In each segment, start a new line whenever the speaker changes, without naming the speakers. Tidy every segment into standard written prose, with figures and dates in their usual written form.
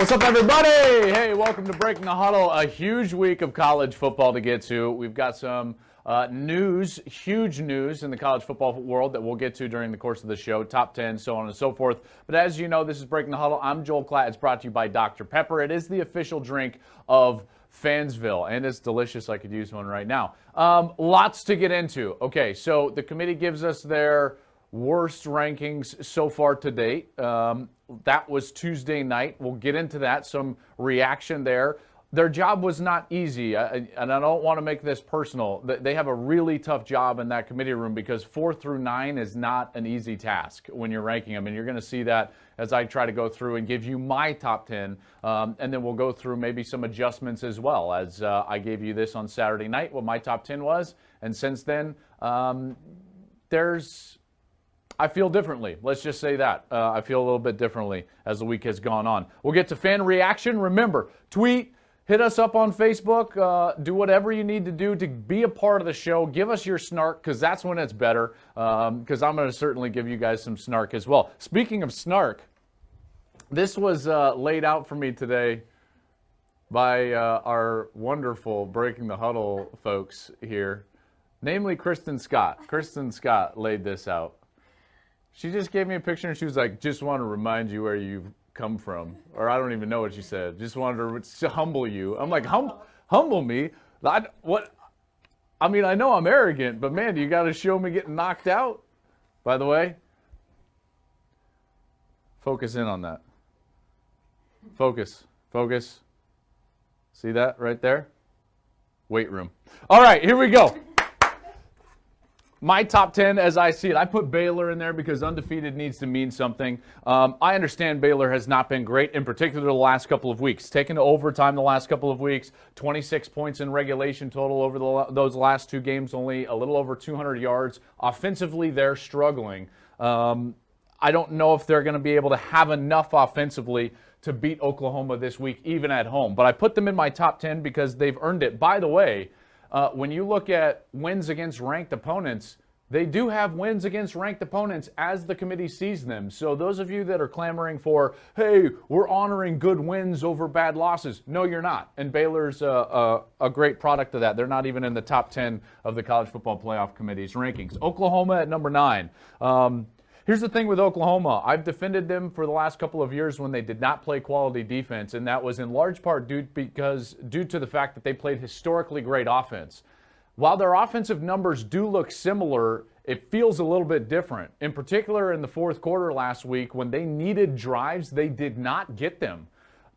What's up, everybody? Hey, welcome to Breaking the Huddle. A huge week of college football to get to. We've got some news, huge news in the college football world that we'll get to during the course of the show, top 10, so on and so forth. But as you know, this is Breaking the Huddle. I'm Joel Klatt. It's brought to you by Dr. Pepper. It is the official drink of Fansville, and it's delicious. I could use one right now. Lots to get into. Okay, so the committee gives us their worst rankings so far to date. That was Tuesday night. We'll get into that, some reaction there. Their job was not easy, and I don't want to make this personal. They have a really tough job in that committee room because 4 through 9 is not an easy task when you're ranking them, and you're going to see that as I try to go through and give you my top 10, and then we'll go through maybe some adjustments as well, as I gave you this on Saturday night, what my top 10 was, and since then, I feel differently. Let's just say that. I feel a little bit differently as the week has gone on. We'll get to fan reaction. Remember, tweet, hit us up on Facebook, do whatever you need to do to be a part of the show. Give us your snark, because that's when it's better, because I'm going to certainly give you guys some snark as well. Speaking of snark, this was laid out for me today by our wonderful Breaking the Huddle folks here, namely Kristen Scott. Kristen Scott laid this out. She just gave me a picture and she was like, just want to remind you where you've come from. Or I don't even know what she said. Just wanted to humble you. I'm like, humble me? I mean, I know I'm arrogant, but man, you got to show me getting knocked out. By the way, focus in on that. Focus. See that right there? Weight room. All right, here we go. My top 10 as I see it. I put Baylor in there because undefeated needs to mean something. I understand Baylor has not been great, in particular the last couple of weeks. Taken to overtime the last couple of weeks, 26 points in regulation total over those last two games, only a little over 200 yards. Offensively, they're struggling. I don't know if they're going to be able to have enough offensively to beat Oklahoma this week, even at home. But I put them in my top 10 because they've earned it. By the way, when you look at wins against ranked opponents, they do have wins against ranked opponents as the committee sees them. So those of you that are clamoring for, hey, we're honoring good wins over bad losses, no, you're not. And Baylor's a great product of that. They're not even in the top 10 of the College Football Playoff Committee's rankings. Oklahoma at number 9. Here's the thing with Oklahoma. I've defended them for the last couple of years when they did not play quality defense, and that was in large part due to the fact that they played historically great offense. While their offensive numbers do look similar, it feels a little bit different. In particular, in the fourth quarter last week, when they needed drives, they did not get them.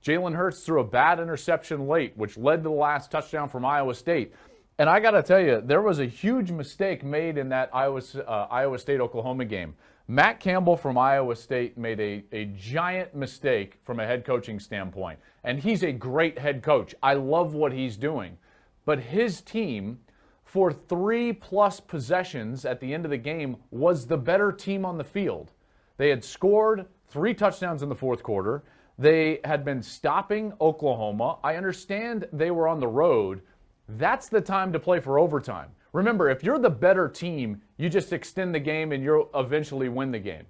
Jalen Hurts threw a bad interception late, which led to the last touchdown from Iowa State. And I got to tell you, there was a huge mistake made in that Iowa State-Oklahoma game. Matt Campbell from Iowa State made a giant mistake from a head coaching standpoint. And he's a great head coach. I love what he's doing. But his team, for 3+ possessions at the end of the game, was the better team on the field. They had scored 3 touchdowns in the fourth quarter. They had been stopping Oklahoma. I understand they were on the road. That's the time to play for overtime. Remember, if you're the better team, you just extend the game and you'll eventually win the game.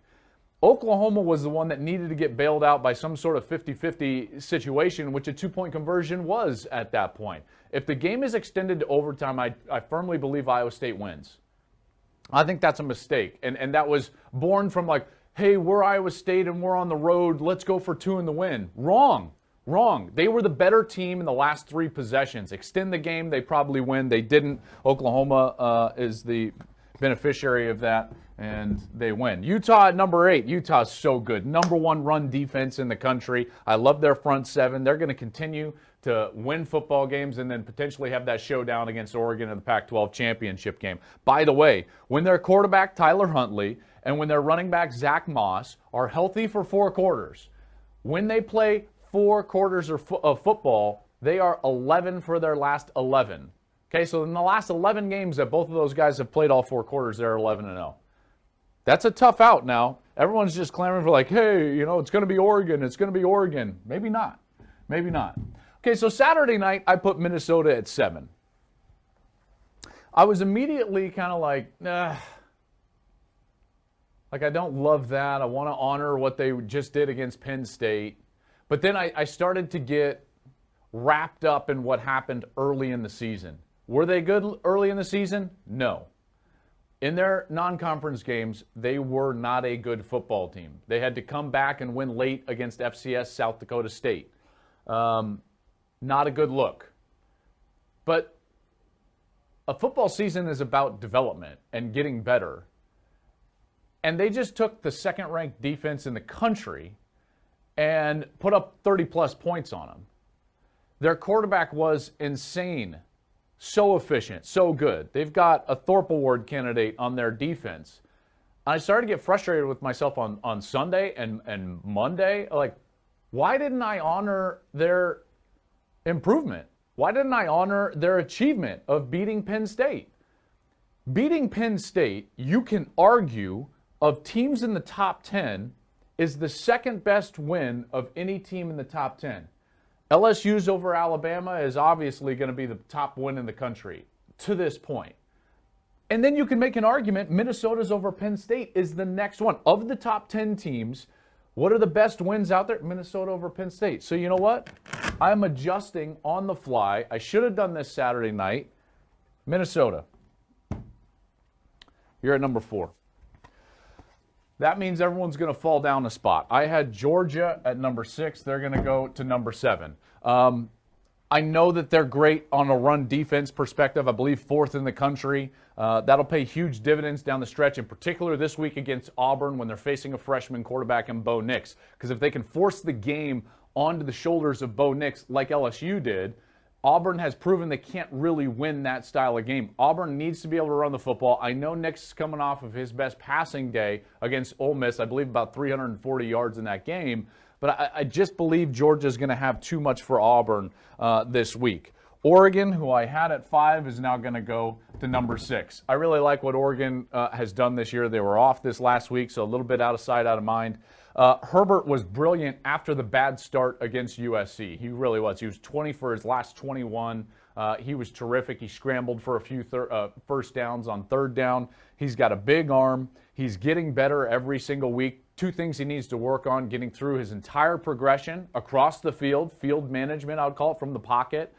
Oklahoma was the one that needed to get bailed out by some sort of 50-50 situation, which a 2-point conversion was at that point. If the game is extended to overtime, I firmly believe Iowa State wins. I think that's a mistake. And that was born from like, hey, we're Iowa State and we're on the road. Let's go for 2 in the win. Wrong. They were the better team in the last 3 possessions. Extend the game, they probably win. They didn't. Oklahoma is the beneficiary of that, and they win. Utah at number 8. Utah's so good. Number 1 run defense in the country. I love their front 7. They're going to continue to win football games and then potentially have that showdown against Oregon in the Pac-12 championship game. By the way, when their quarterback Tyler Huntley and when their running back Zach Moss are healthy for 4 quarters, when they play 4 quarters of football, they are 11 for their last 11. Okay, so in the last 11 games that both of those guys have played all 4 quarters, they're 11-0. That's a tough out now. Everyone's just clamoring for like, hey, it's going to be Oregon. It's going to be Oregon. Maybe not. Okay, so Saturday night, I put Minnesota at 7. I was immediately kind of like, Like, I don't love that. I want to honor what they just did against Penn State. But then I started to get wrapped up in what happened early in the season. Were they good early in the season? No. In their non-conference games, they were not a good football team. They had to come back and win late against FCS South Dakota State. Not a good look. But a football season is about development and getting better. And they just took the second-ranked defense in the country and put up 30-plus points on them. Their quarterback was insane. So efficient, so good. They've got a Thorpe Award candidate on their defense. I started to get frustrated with myself on Sunday and Monday. Like, why didn't I honor their improvement? Why didn't I honor their achievement of beating Penn State? Beating Penn State, you can argue, of teams in the top 10, is the second best win of any team in the top 10. LSU's over Alabama is obviously going to be the top win in the country to this point. And then you can make an argument Minnesota's over Penn State is the next one. Of the top 10 teams, what are the best wins out there? Minnesota over Penn State. So you know what? I'm adjusting on the fly. I should have done this Saturday night. Minnesota. You're at number 4. That means everyone's going to fall down a spot. I had Georgia at number 6. They're going to go to number 7. I know that they're great on a run defense perspective. I believe 4th in the country. That'll pay huge dividends down the stretch, in particular this week against Auburn when they're facing a freshman quarterback in Bo Nix. Because if they can force the game onto the shoulders of Bo Nix like LSU did, Auburn has proven they can't really win that style of game. Auburn needs to be able to run the football. I know Nix is coming off of his best passing day against Ole Miss. I believe about 340 yards in that game. But I just believe Georgia's going to have too much for Auburn this week. Oregon, who I had at 5, is now going to go to number 6. I really like what Oregon has done this year. They were off this last week, so a little bit out of sight, out of mind. Herbert was brilliant after the bad start against USC. He really was. He was 20 for his last 21. He was terrific. He scrambled for a few first downs on third down. He's got a big arm. He's getting better every single week. 2 things he needs to work on: getting through his entire progression across the field management, I would call it, from the pocket,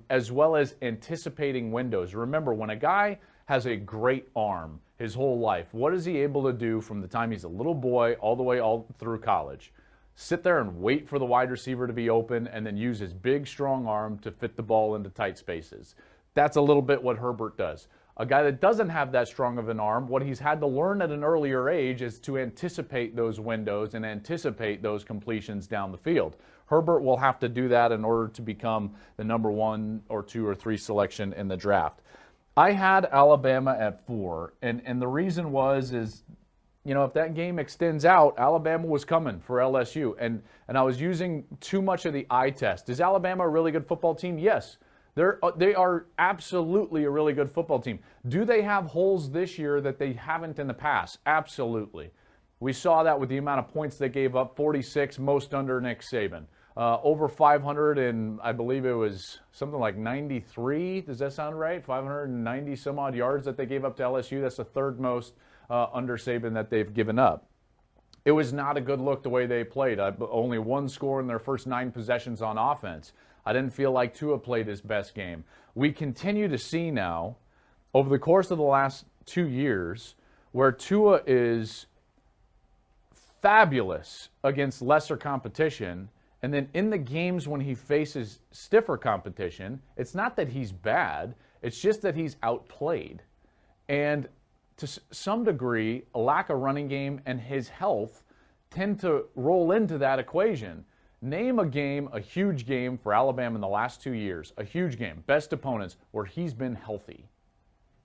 as well as anticipating windows. Remember, when a guy has a great arm his whole life, what is he able to do from the time he's a little boy all the way all through college? Sit there and wait for the wide receiver to be open and then use his big, strong arm to fit the ball into tight spaces. That's a little bit what Herbert does. A guy that doesn't have that strong of an arm, what he's had to learn at an earlier age is to anticipate those windows and anticipate those completions down the field. Herbert will have to do that in order to become the number 1 or 2 or 3 selection in the draft. I had Alabama at 4, and the reason is, you know, if that game extends out, Alabama was coming for LSU, and I was using too much of the eye test. Is Alabama a really good football team? Yes. They are absolutely a really good football team. Do they have holes this year that they haven't in the past? Absolutely. We saw that with the amount of points they gave up, 46, most under Nick Saban. Over 500, and I believe it was something like 93. Does that sound right? 590 some odd yards that they gave up to LSU. That's the 3rd most under Saban that they've given up. It was not a good look the way they played. Only 1 score in their first 9 possessions on offense. I didn't feel like Tua played his best game. We continue to see now, over the course of the last 2 years, where Tua is fabulous against lesser competition, and then in the games when he faces stiffer competition, it's not that he's bad, it's just that he's outplayed. And to some degree, a lack of running game and his health tend to roll into that equation. Name a game, a huge game for Alabama in the last 2 years, a huge game, best opponents, where he's been healthy,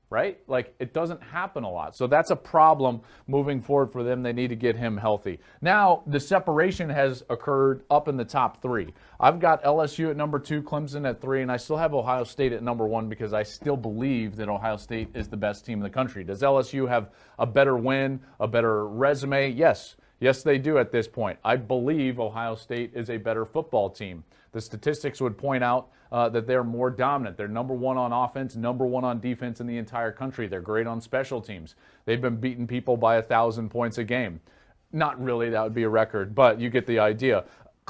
right? Like, it doesn't happen a lot. So that's a problem moving forward for them. They need to get him healthy. Now, the separation has occurred up in the top 3. I've got LSU at number 2, Clemson at 3, and I still have Ohio State at number 1 because I still believe that Ohio State is the best team in the country. Does LSU have a better win, a better resume? Yes. Yes, they do at this point. I believe Ohio State is a better football team. The statistics would point out that they're more dominant. They're number 1 on offense, number 1 on defense in the entire country. They're great on special teams. They've been beating people by 1,000 points a game. Not really, that would be a record, but you get the idea.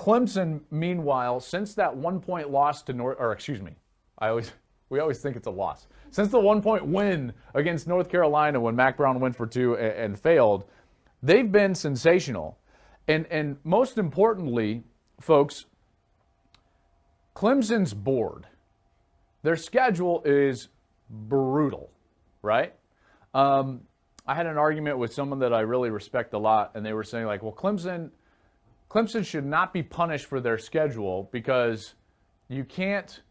Clemson, meanwhile, since that 1-point loss to we always think it's a loss. Since the 1-point win against North Carolina when Mac Brown went for 2 and failed, they've been sensational. And most importantly, folks, Clemson's bored. Their schedule is brutal, right? I had an argument with someone that I really respect a lot, and they were saying, like, well, Clemson should not be punished for their schedule because you can't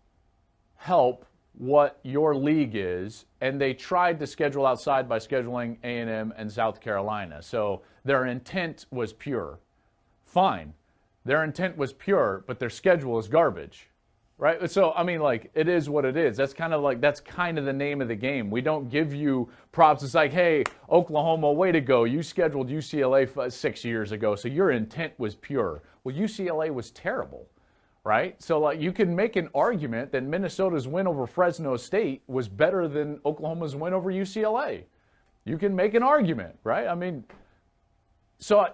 help what your league is, and they tried to schedule outside by scheduling A&M and South Carolina. So their intent was pure. Fine. Their intent was pure, but their schedule is garbage. Right? So, I mean, like, it is what it is. That's kind of the name of the game. We don't give you props. It's like, hey, Oklahoma, way to go. You scheduled UCLA 6 years ago, so your intent was pure. Well, UCLA was terrible, right? So, like, you can make an argument that Minnesota's win over Fresno State was better than Oklahoma's win over UCLA. You can make an argument, right? I mean, so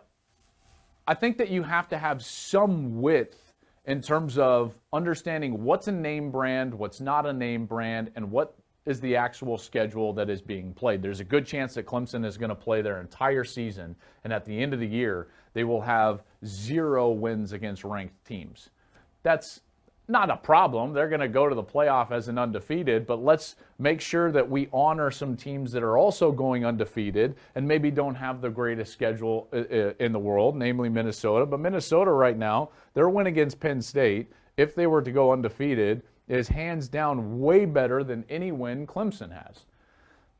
I think that you have to have some width in terms of understanding what's a name brand, what's not a name brand, and what is the actual schedule that is being played. There's a good chance that Clemson is going to play their entire season, and at the end of the year, they will have 0 wins against ranked teams. That's not a problem. They're going to go to the playoff as an undefeated, but let's make sure that we honor some teams that are also going undefeated and maybe don't have the greatest schedule in the world, namely Minnesota. But Minnesota right now, their win against Penn State, if they were to go undefeated, is hands down way better than any win Clemson has.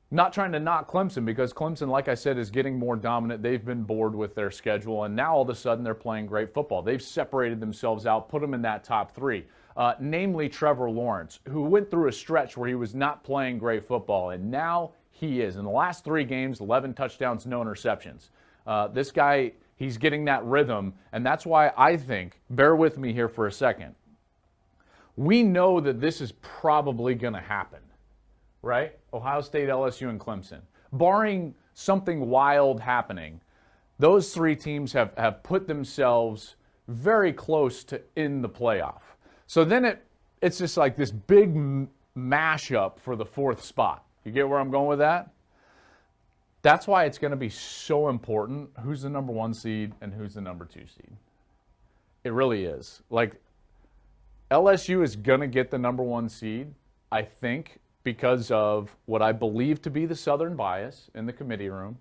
Not trying to knock Clemson because Clemson, like I said, is getting more dominant. They've been bored with their schedule, and now all of a sudden they're playing great football. They've separated themselves out, put them in that top 3, namely Trevor Lawrence, who went through a stretch where he was not playing great football, and now he is. In the last 3 games, 11 touchdowns, no interceptions. This guy, he's getting that rhythm, and that's why I think, bear with me here for a second, we know that this is probably going to happen. Right? Ohio State, LSU, and Clemson. Barring something wild happening, those 3 teams have put themselves very close to in the playoff. So then it's just like this big mashup for the 4th spot. You get where I'm going with that? That's why it's going to be so important who's the number 1 seed and who's the number 2 seed. It really is. Like, LSU is going to get the number 1 seed, I think, because of what I believe to be the Southern bias in the committee room,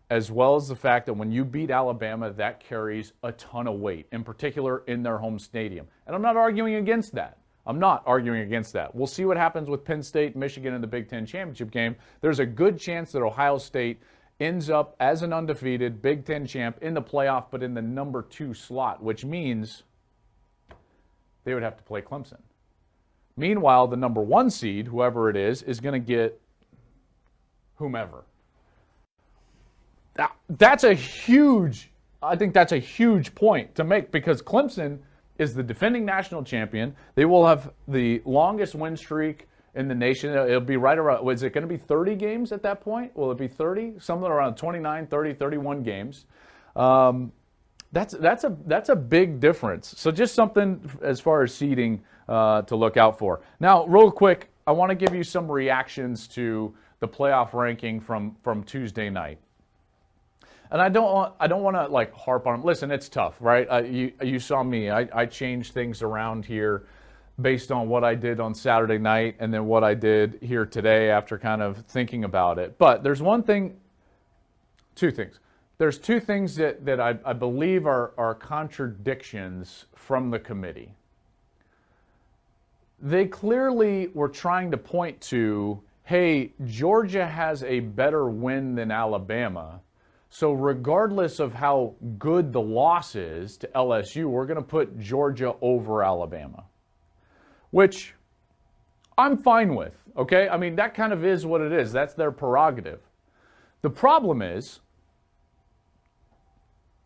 as well as the fact that when you beat Alabama, that carries a ton of weight, in particular in their home stadium. And I'm not arguing against that. We'll see what happens with Penn State, Michigan in the Big Ten championship game. There's a good chance that Ohio State ends up as an undefeated Big Ten champ in the playoff, but in the number 2 slot, which means they would have to play Clemson. Meanwhile, the number 1 seed, whoever it is going to get whomever. That's a huge point to make because Clemson is the defending national champion. They will have the longest win streak in the nation. It'll be right around, is it going to be 30 games at that point? Will it be 30? Something around 29, 30, 31 games. That's a big difference. So just something as far as seeding to look out for. Now, real quick, I want to give you some reactions to the playoff ranking from Tuesday night. And I don't want to like harp on them. Listen, it's tough, right? You saw me. I changed things around here based on what I did on Saturday night and then what I did here today after kind of thinking about it. But there's two things. There's 2 things that I believe are contradictions from the committee. They clearly were trying to point to, hey, Georgia has a better win than Alabama. So regardless of how good the loss is to LSU, we're going to put Georgia over Alabama, which I'm fine with, okay? I mean, that kind of is what it is. That's their prerogative. The problem is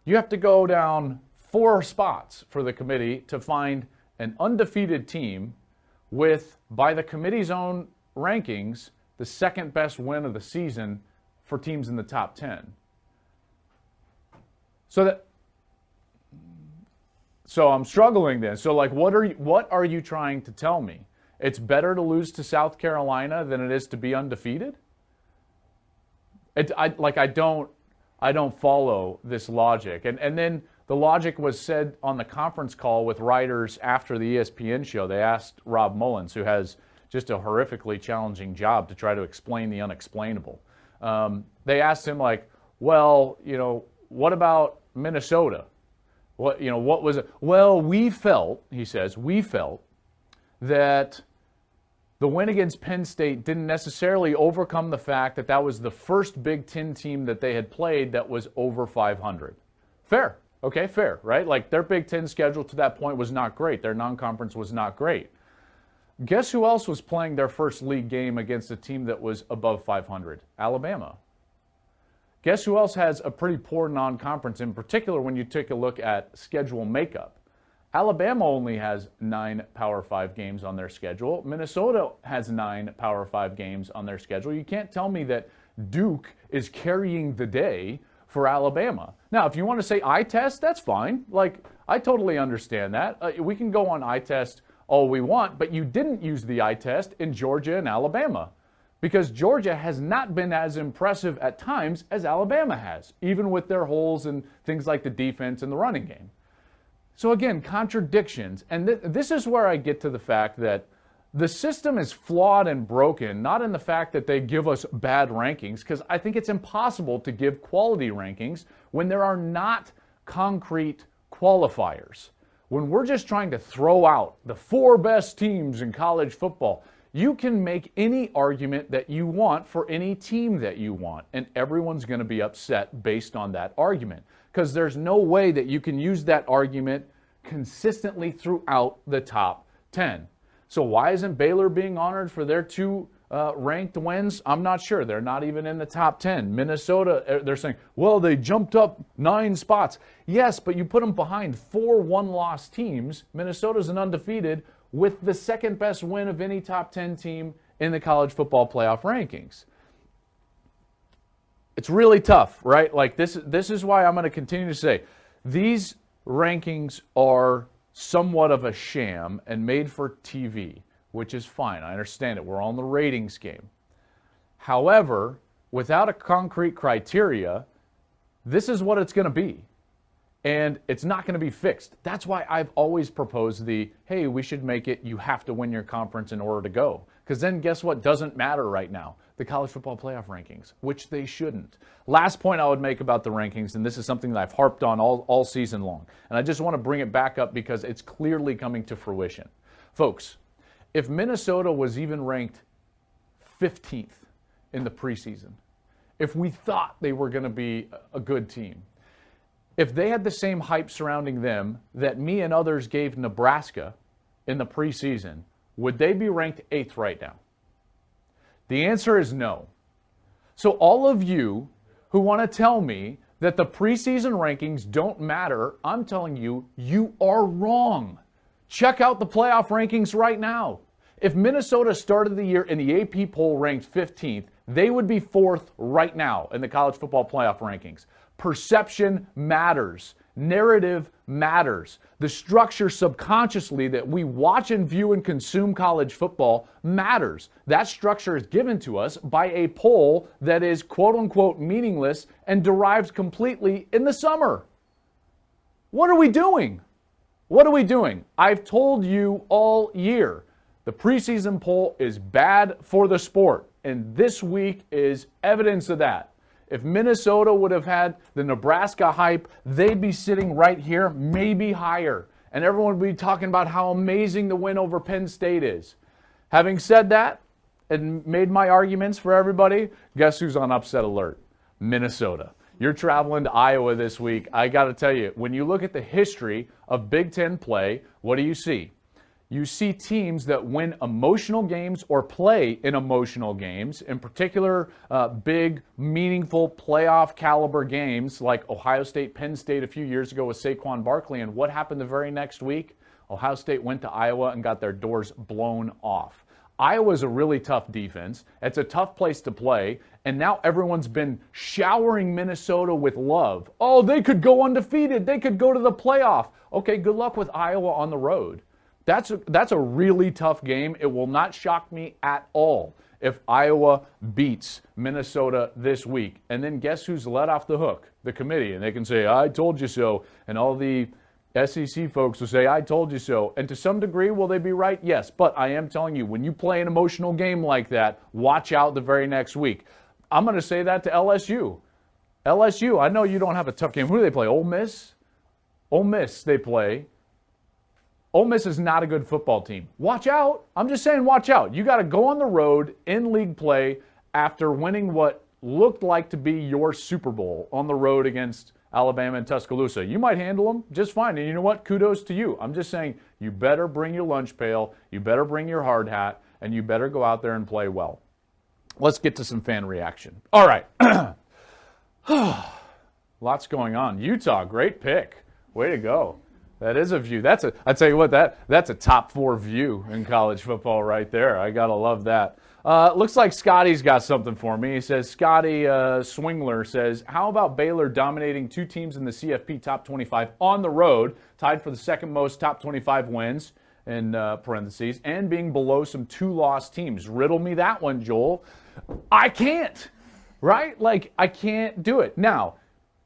you have to go down 4 spots for the committee to find an undefeated team with, by the committee's own rankings, the 2nd best win of the season for teams in the top 10. So So I'm struggling then. So like, what are you trying to tell me? It's better to lose to South Carolina than it is to be undefeated? I don't follow this logic. And then the logic was said on the conference call with writers after the ESPN show. They asked Rob Mullins, who has just a horrifically challenging job to try to explain the unexplainable. They asked him like, well, what about Minnesota? What was it? Well, he says, we felt that the win against Penn State didn't necessarily overcome the fact that that was the first Big Ten team that they had played that was over 500. Fair. Okay, fair, right? Like their Big Ten schedule to that point was not great. Their non-conference was not great. Guess who else was playing their first league game against a team that was above 500? Alabama. Guess who else has a pretty poor non-conference, in particular when you take a look at schedule makeup? Alabama only has 9 Power 5 games on their schedule. Minnesota has 9 Power 5 games on their schedule. You can't tell me that Duke is carrying the day for Alabama. Now, if you want to say eye test, that's fine. Like, I totally understand that. We can go on eye test all we want, but you didn't use the eye test in Georgia and Alabama because Georgia has not been as impressive at times as Alabama has, even with their holes and things like the defense and the running game. So again, contradictions. And this is where I get to the fact that the system is flawed and broken, not in the fact that they give us bad rankings, because I think it's impossible to give quality rankings when there are not concrete qualifiers. When we're just trying to throw out the 4 best teams in college football, you can make any argument that you want for any team that you want, and everyone's going to be upset based on that argument, because there's no way that you can use that argument consistently throughout the top 10. So why isn't Baylor being honored for their 2 ranked wins? I'm not sure. They're not even in the top 10. Minnesota, they're saying, well, they jumped up 9 spots. Yes, but you put them behind 4 one-loss teams. Minnesota's an undefeated with the second best win of any top 10 team in the college football playoff rankings. It's really tough, right? Like this is why I'm going to continue to say these rankings are somewhat of a sham and made for TV, which is fine. I understand it. We're on the ratings game. However, without a concrete criteria, this is what it's going to be. And it's not going to be fixed. That's why I've always proposed hey, we should make it, you have to win your conference in order to go. Because then guess what doesn't matter right now? The college football playoff rankings, which they shouldn't. Last point I would make about the rankings, and this is something that I've harped on all season long, and I just want to bring it back up because it's clearly coming to fruition. Folks, if Minnesota was even ranked 15th in the preseason, if we thought they were going to be a good team, if they had the same hype surrounding them that me and others gave Nebraska in the preseason, would they be ranked 8th right now? The answer is no. So all of you who want to tell me that the preseason rankings don't matter, I'm telling you, you are wrong. Check out the playoff rankings right now. If Minnesota started the year in the AP poll ranked 15th, they would be 4th right now in the college football playoff rankings. Perception matters. Narrative matters. The structure subconsciously that we watch and view and consume college football matters. That structure is given to us by a poll that is quote unquote meaningless and derived completely in the summer. What are we doing? What are we doing? I've told you all year, the preseason poll is bad for the sport, and this week is evidence of that. If Minnesota would have had the Nebraska hype, they'd be sitting right here, maybe higher. And everyone would be talking about how amazing the win over Penn State is. Having said that and made my arguments for everybody, guess who's on upset alert? Minnesota. You're traveling to Iowa this week. I got to tell you, when you look at the history of Big Ten play, what do you see? You see teams that win emotional games or play in emotional games, in particular big, meaningful playoff caliber games like Ohio State, Penn State a few years ago with Saquon Barkley. And what happened the very next week? Ohio State went to Iowa and got their doors blown off. Iowa's a really tough defense. It's a tough place to play. And now everyone's been showering Minnesota with love. Oh, they could go undefeated. They could go to the playoff. Okay, good luck with Iowa on the road. That's a really tough game. It will not shock me at all if Iowa beats Minnesota this week. And then guess who's let off the hook? The committee. And they can say, I told you so. And all the SEC folks will say, I told you so. And to some degree, will they be right? Yes. But I am telling you, when you play an emotional game like that, watch out the very next week. I'm going to say that to LSU. LSU, I know you don't have a tough game. Who do they play? Ole Miss? Ole Miss they play. Ole Miss is not a good football team. Watch out. I'm just saying watch out. You got to go on the road in league play after winning what looked like to be your Super Bowl on the road against Alabama and Tuscaloosa. You might handle them just fine. And you know what? Kudos to you. I'm just saying you better bring your lunch pail, you better bring your hard hat, and you better go out there and play well. Let's get to some fan reaction. All right. Lots going on. Utah, great pick. Way to go. That is a view. I tell you what, that's a top 4 view in college football right there. I gotta love that. Looks like Scotty's got something for me. He says, Scotty Swingler says, how about Baylor dominating 2 teams in the CFP top 25 on the road, tied for the second most top 25 wins, in parentheses, and being below some 2-loss teams? Riddle me that one, Joel. I can't, right? Like, I can't do it. Now,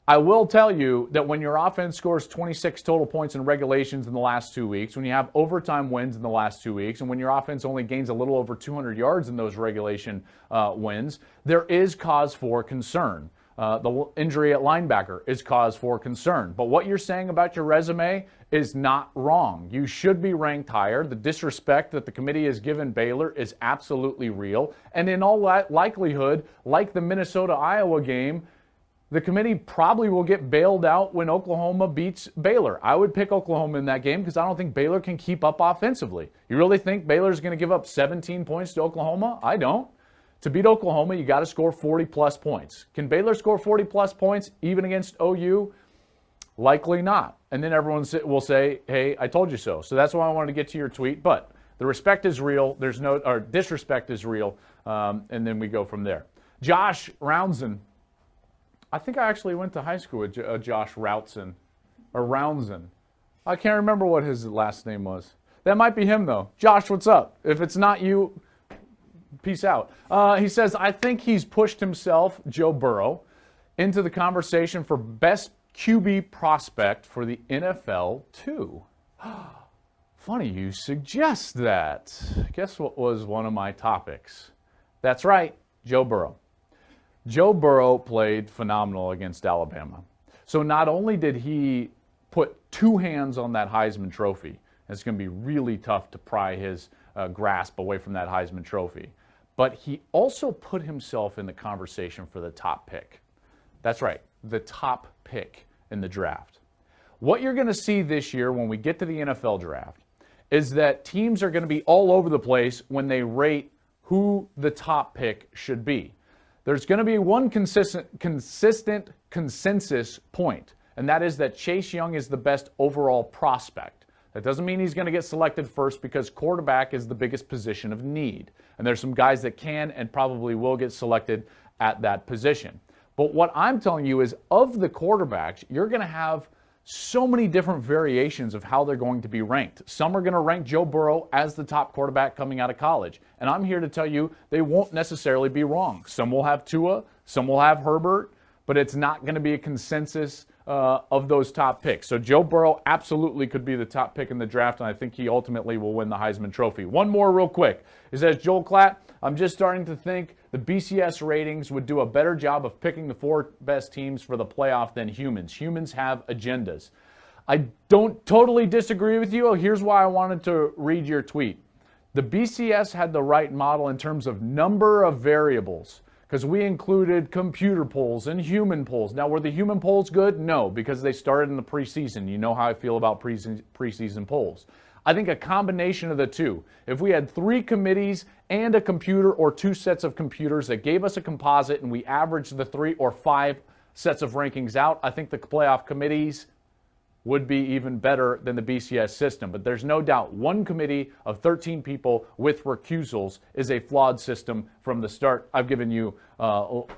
I will tell you that when your offense scores 26 total points in regulations in the last 2 weeks, when you have overtime wins in the last 2 weeks, and when your offense only gains a little over 200 yards in those regulation wins, there is cause for concern. The injury at linebacker is cause for concern. But what you're saying about your resume is not wrong. You should be ranked higher. The disrespect that the committee has given Baylor is absolutely real. And in all likelihood, like the Minnesota-Iowa game, the committee probably will get bailed out when Oklahoma beats Baylor. I would pick Oklahoma in that game because I don't think Baylor can keep up offensively. You really think Baylor's going to give up 17 points to Oklahoma? I don't. To beat Oklahoma, you got to score 40-plus points. Can Baylor score 40-plus points even against OU? Likely not. And then everyone will say, hey, I told you so. So that's why I wanted to get to your tweet. But the respect is real. Disrespect is real. And then we go from there. Josh Roundson. I think I actually went to high school with Josh Roundson. I can't remember what his last name was. That might be him, though. Josh, what's up? If it's not you, peace out. He says, I think he's pushed himself, Joe Burrow, into the conversation for best QB prospect for the NFL, too. Funny you suggest that. Guess what was one of my topics? That's right, Joe Burrow. Joe Burrow played phenomenal against Alabama. So not only did he put 2 hands on that Heisman Trophy, it's going to be really tough to pry his grasp away from that Heisman Trophy, but he also put himself in the conversation for the top pick. That's right, the top pick in the draft. What you're going to see this year when we get to the NFL draft is that teams are going to be all over the place when they rate who the top pick should be. There's going to be one consistent consensus point, and that is that Chase Young is the best overall prospect. That doesn't mean he's going to get selected first because quarterback is the biggest position of need. And there's some guys that can and probably will get selected at that position. But what I'm telling you is of the quarterbacks, you're going to have so many different variations of how they're going to be ranked. Some are going to rank Joe Burrow as the top quarterback coming out of college. And I'm here to tell you they won't necessarily be wrong. Some will have Tua, some will have Herbert, but it's not going to be a consensus of those top picks. So Joe Burrow absolutely could be the top pick in the draft, and I think he ultimately will win the Heisman Trophy. One more real quick. It says, Joel Klatt, I'm just starting to think the BCS ratings would do a better job of picking the 4 best teams for the playoff than humans. Humans have agendas. I don't totally disagree with you. Here's why I wanted to read your tweet. The BCS had the right model in terms of number of variables because we included computer polls and human polls. Now, were the human polls good? No, because they started in the preseason. You know how I feel about preseason polls. I think a combination of the two. If we had 3 committees and a computer or 2 sets of computers that gave us a composite and we averaged the 3 or 5 sets of rankings out, I think the playoff committees would be even better than the BCS system. But there's no doubt one committee of 13 people with recusals is a flawed system from the start. I've given you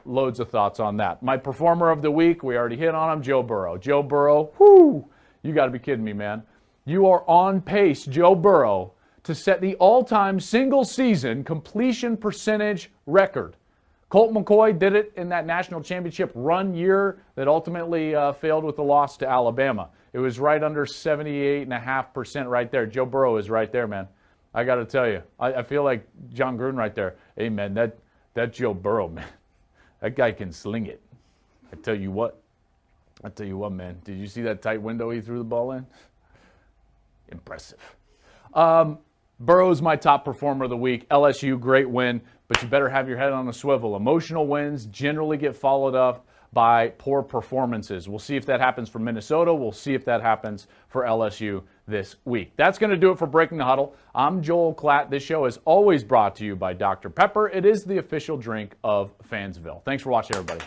loads of thoughts on that. My performer of the week, we already hit on him, Joe Burrow. Joe Burrow, whoo, you got to be kidding me, man. You are on pace, Joe Burrow, to set the all-time single-season completion percentage record. Colt McCoy did it in that national championship run year that ultimately failed with the loss to Alabama. It was right under 78.5% right there. Joe Burrow is right there, man. I got to tell you, I feel like John Gruden right there. Hey, man, that Joe Burrow, man, that guy can sling it. I tell you what, man. Did you see that tight window he threw the ball in? Impressive. Burrow's my top performer of the week. LSU, great win, but you better have your head on a swivel. Emotional wins generally get followed up by poor performances. We'll see if that happens for Minnesota. We'll see if that happens for LSU this week. That's going to do it for Breaking the Huddle. I'm Joel Klatt. This show is always brought to you by Dr. Pepper. It is the official drink of Fansville. Thanks for watching, everybody.